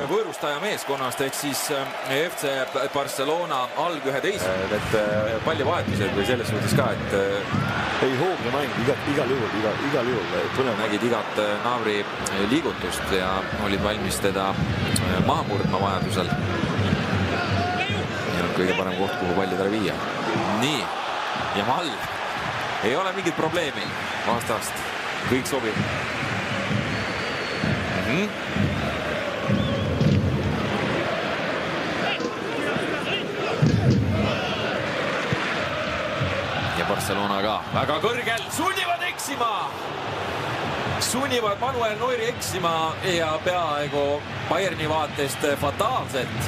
võõrustaja meeskonnast ehk siis FC Barcelona alg 11. Need pallivahetused või selles suhtes ka, et ei hoogne mäng igal juhul. Nägid igat naabri liigutust ja olid valmis teda maha murdma vajadusel. Ja kõige parem koht, kuhu palli talle viia. Nii, ja Mall. Ei ole mingit probleemi vastast. Kõik sobib. Ja Barcelona ka väga kõrgel. Sunnivad eksima. Sunnivad Manuel Neueri eksima ja peaaegu Bayerni vaatest fataalselt.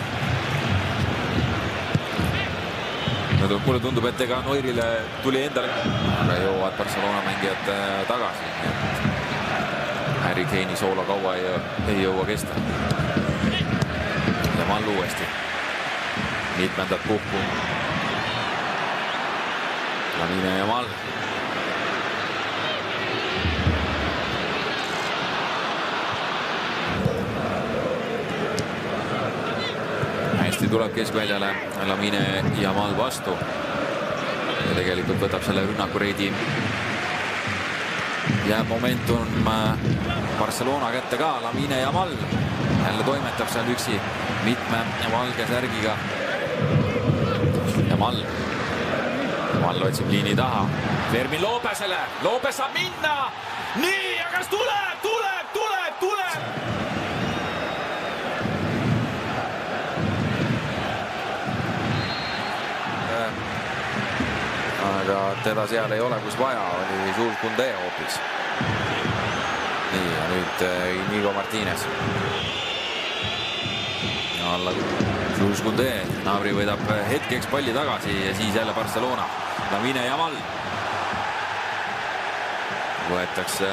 Mulle tundub, et ega Neurile tuli endale, aga jõuavad Barcelona mängijad tagasi. Harry Kane'i soola kaua ei jõua kesta. Ja Mall uuesti. Mitmendat puhku. Lamine ja Mall. Hästi tuleb keskväljale Lamine ja Mall vastu. Ja tegelikult võtab selle rünnakureidi. Jääb momentum Barcelona kätte ka. Lamine ja Mall. Jälle toimetab seal üksi mitme valge särgiga. Ja Mall. Mall otsib liini taha. Fermin Lopesele. Lopes saab minna. Nii, ja kas tuleb? Aga teda seal ei ole, kus vaja. Oli Jules Koundé hoopis. Nii, ja nüüd Inigo Martínez. Alla Jules Koundé. Naabri võidab hetkeks palli tagasi ja siis jälle Barcelona. Lamine ja Mall. Võetakse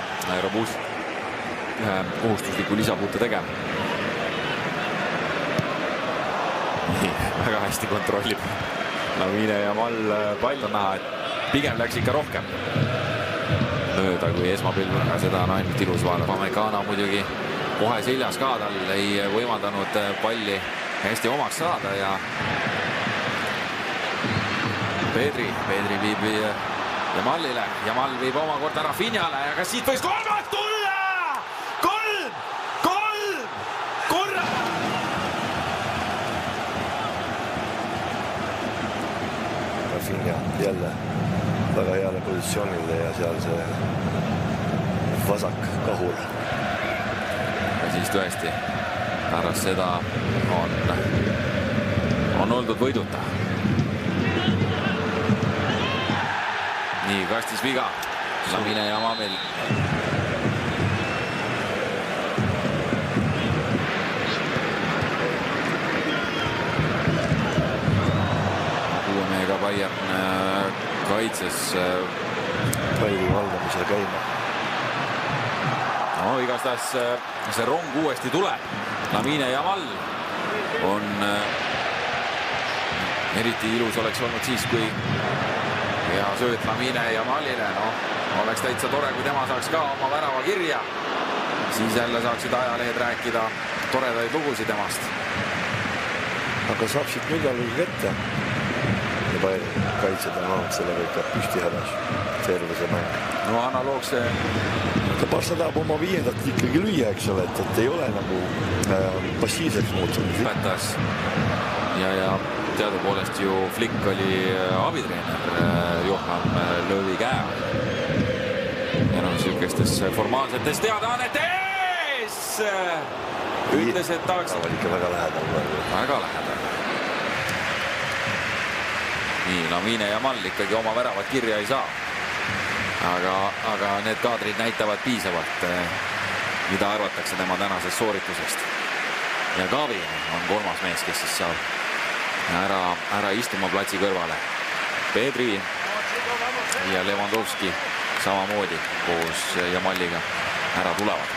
kohustusliku lisapuute tegema. Väga hästi kontrollib Lamine ja Mall. Pall on näha, et pigem läks ikka rohkem mööda kui esmapilv, aga seda on ainult ilus vaadata. Pamecano muidugi kohe seljas ka, tal ei võimaldanud palli hästi omaks saada ja Pedri viib ja Mallile ja Mall viib omakorda Rafinhale ja kas siit võiks kolmas tulla? Kolm! Korra! Rafinha jälle väga heale positsioonile ja seal see vasak kahur. Ja siis tõesti pärast seda on oldud võiduta. Nii, kastis viga. Lamine ja Mamel. Kuuemega Bayern kaitses palli valdamisel käima. No, igastahes see rong uuesti tuleb. Lamine ja Mall on eriti ilus oleks olnud siis, kui ja sööt Lamine ja Mallile. No, oleks täitsa tore, kui tema saaks ka oma värava kirja. Siis jälle saaksid ajalehed rääkida toredaid lugusid temast. Aga saab siit millal kätte. Ja palju kaitsed on olnud sellega ikka püsti hädas. Terve see mäng. No analoogse. Barca tahab oma viiendat ikkagi lüüa, eks ole, et ei ole nagu passiivseks muutunud. Pätas. Ja teadupoolest ju Flick oli abitreener Johan Löövi käe. Ja no sükestes formaalsetes teadaannetes ütles, et tahaks. Ta oli ikka väga lähedal. Väga lähedal. Nii, Lamine ja Mall ikkagi oma väravat kirja ei saa. Aga need kaadrid näitavad piisavalt, mida arvatakse tema tänasest sooritusest. Ja Gavi on kolmas mees, kes siis saab ära istuma platsi kõrvale. Pedri ja Lewandowski samamoodi koos Jamalliga ära tulevad.